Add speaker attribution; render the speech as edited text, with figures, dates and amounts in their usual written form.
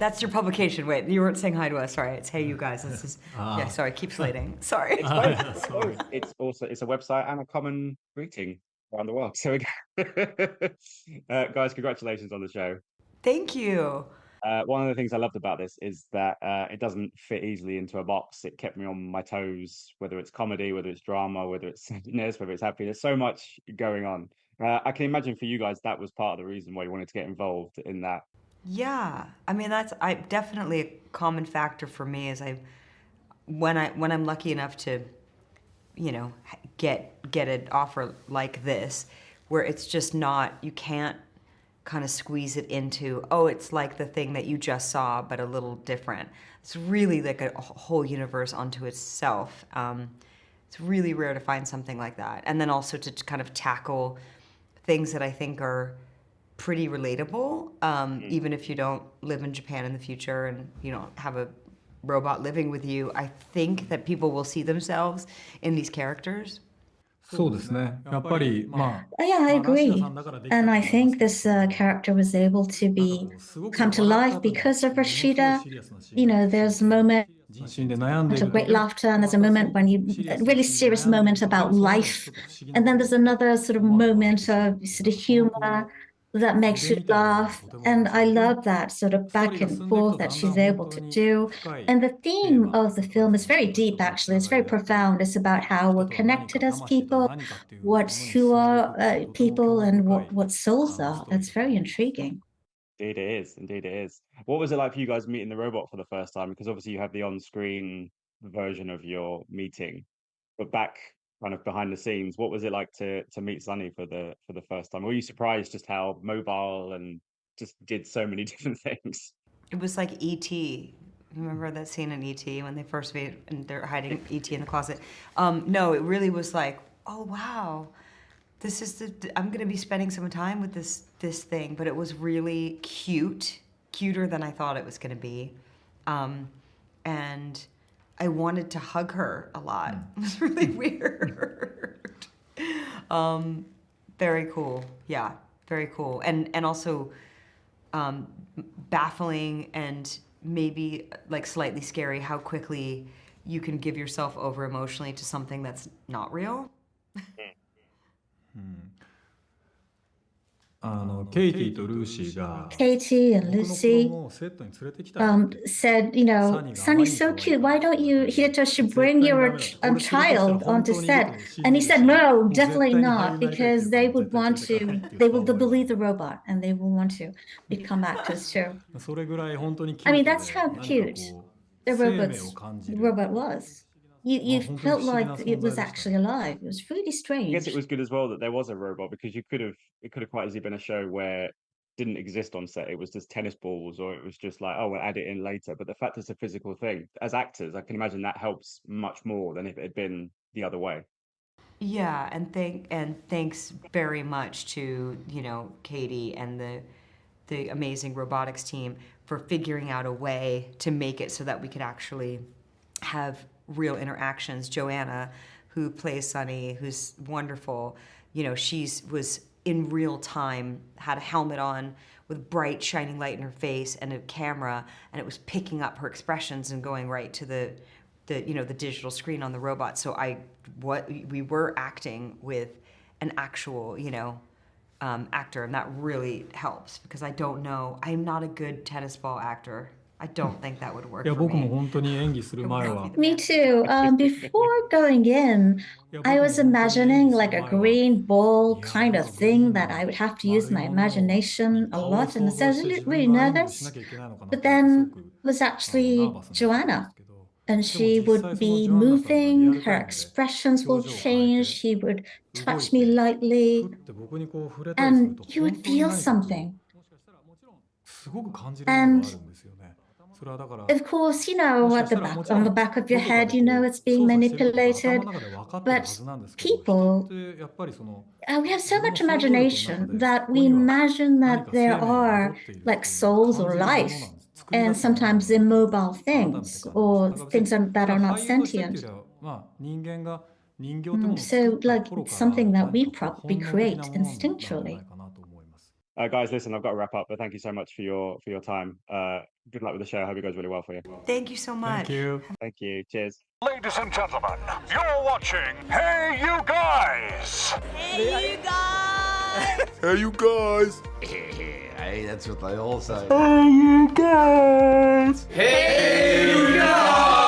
Speaker 1: That's your publication. Wait, you weren't saying hi to us. Sorry, it's Hey You Guys. This is yeah. Sorry, keep slating. Sorry.
Speaker 2: It's also it's a website and a common greeting around the world. So, guys, congratulations on the show.
Speaker 1: Thank you.
Speaker 2: One of the things I loved about this is that it doesn't fit easily into a box. It kept me on my toes, whether it's comedy, whether it's drama, whether it's sadness, whether it's happy. There's so much going on. I can imagine for you guys that was part of the reason why you wanted to get involved in that.
Speaker 1: Yeah, I mean that's definitely a common factor for me is when I'm lucky enough to, get an offer like this, where it's just not, you can't kind of squeeze it into, oh, it's like the thing that you just saw, but a little different. It's really like a whole universe unto itself. It's really rare to find something like that. And then also to kind of tackle things that I think are pretty relatable, even if you don't live in Japan in the future and you don't have a robot living with you. I think that people will see themselves in these characters.
Speaker 3: そうですね。やっぱり、
Speaker 4: Yeah, I agree. And I think this character was able to come to life because of Rashida. There's a moment of great laughter, and there's a moment when a really serious moment about life. And then there's another sort of moment of sort of humor that makes you laugh. And I love that sort of back and forth that she's able to do. And the theme of the film is very deep, actually. It's very profound. It's about how we're connected as people, who are people, and what souls are. That's very intriguing.
Speaker 2: Indeed it is. Indeed it is. What was it like for you guys meeting the robot for the first time? Because obviously you have the on-screen version of your meeting, but back kind of behind the scenes, what was it like to meet Sunny for the first time? Were you surprised just how mobile and just did so many different things?
Speaker 1: It was like E.T. Remember that scene in E.T. when they first meet and they're hiding E.T. in the closet? No, it really was like, oh wow, this is I'm gonna be spending some time with this thing. But it was really cuter than I thought it was gonna be, and I wanted to hug her a lot. It was really weird. Very cool. Yeah, very cool. And also baffling and maybe like slightly scary how quickly you can give yourself over emotionally to something that's not real.
Speaker 3: Katie と Lucy が
Speaker 4: Katie and
Speaker 3: 僕の子
Speaker 4: Lucy
Speaker 3: 供をセットに連れてきたって
Speaker 4: said, Sunny's so cute. Why don't you, Hidetoshi, bring your child onto set? And he said, no, definitely not, because they will believe the robot and they will want to become actors too.
Speaker 3: それぐらい本当に
Speaker 4: I mean,
Speaker 3: キュー
Speaker 4: that's
Speaker 3: ト
Speaker 4: how
Speaker 3: で
Speaker 4: cute
Speaker 3: 何かこ
Speaker 4: the
Speaker 3: う生命を感じる
Speaker 4: robot was. You felt like it was actually alive. It was really
Speaker 2: I guess
Speaker 4: strange.
Speaker 2: it was good as well that there was a robot, because it could have quite easily been a show where it didn't exist on set. It was just tennis balls, or it was just like, oh, we'll add it in later. But the fact it's a physical thing, as actors, I can imagine that helps much more than if it had been the other way.
Speaker 1: Yeah, and thanks very much to, Katie and the amazing robotics team for figuring out a way to make it so that we could actually have real interactions. Joanna, who plays Sunny, who's wonderful, was in real time, had a helmet on with bright shining light in her face and a camera, and it was picking up her expressions and going right to the digital screen on the robot. So we were acting with an actual, actor, and that really helps, because I'm not a good tennis ball actor. I don't think that would work
Speaker 3: いや
Speaker 1: for
Speaker 3: 僕も
Speaker 1: me.
Speaker 3: 本当に演技する前は
Speaker 4: Me too. Before going in, I was imagining like a green ball kind of thing that I would have to use my imagination a lot, and so I was really nervous. But then it was actually Joanna, and she would be moving, her expressions will change, she would touch me lightly,
Speaker 3: で僕にこう触れたりする
Speaker 4: and
Speaker 3: と
Speaker 4: you
Speaker 3: 本
Speaker 4: would
Speaker 3: 当に
Speaker 4: feel
Speaker 3: ないことをもしか
Speaker 4: something.
Speaker 3: したらもちろんすごく感じるものがあるんですよね。それはだから
Speaker 4: Of course, at the back, on the back of your head, it's
Speaker 3: 操
Speaker 4: being
Speaker 3: 作してることが
Speaker 4: manipulated.
Speaker 3: 頭の中で分かってるは
Speaker 4: But
Speaker 3: ずなんですけど、人
Speaker 4: people,
Speaker 3: ってやっぱりその
Speaker 4: we have so
Speaker 3: 自分
Speaker 4: much
Speaker 3: の想像力の中
Speaker 4: imagination
Speaker 3: で
Speaker 4: that
Speaker 3: ここ
Speaker 4: we
Speaker 3: には
Speaker 4: imagine
Speaker 3: 何
Speaker 4: that
Speaker 3: か生命
Speaker 4: there
Speaker 3: が
Speaker 4: are
Speaker 3: 宿っている
Speaker 4: like
Speaker 3: という
Speaker 4: souls
Speaker 3: 感
Speaker 4: or
Speaker 3: じるものなん
Speaker 4: life,
Speaker 3: です。作り出
Speaker 4: and
Speaker 3: すものなん
Speaker 4: sometimes
Speaker 3: です
Speaker 4: immobile
Speaker 3: 改めて
Speaker 4: things
Speaker 3: 感じ
Speaker 4: or
Speaker 3: ます。だから
Speaker 4: things
Speaker 3: 別に
Speaker 4: that
Speaker 3: それ
Speaker 4: are
Speaker 3: は
Speaker 4: not
Speaker 3: 俳優としてっていう
Speaker 4: sentient.
Speaker 3: よりは、まあ、人間が人形ってものを作
Speaker 4: So,
Speaker 3: った
Speaker 4: like,
Speaker 3: 頃
Speaker 4: it's
Speaker 3: から
Speaker 4: something that
Speaker 3: 何
Speaker 4: we
Speaker 3: かこう
Speaker 4: probably
Speaker 3: 本能的な
Speaker 4: create
Speaker 3: ものなんではない
Speaker 4: instinctually.
Speaker 2: Guys, listen, I've got to wrap up, but thank you so much for your time. Good luck with the show. I hope it goes really well for you.
Speaker 1: Thank you so much.
Speaker 3: Thank you.
Speaker 2: Thank you. Cheers.
Speaker 5: Ladies and gentlemen, you're watching Hey You Guys!
Speaker 6: Hey, you guys!
Speaker 7: Hey, you guys!
Speaker 8: Hey, that's what they all say.
Speaker 7: Hey, you guys!
Speaker 8: Hey, you guys!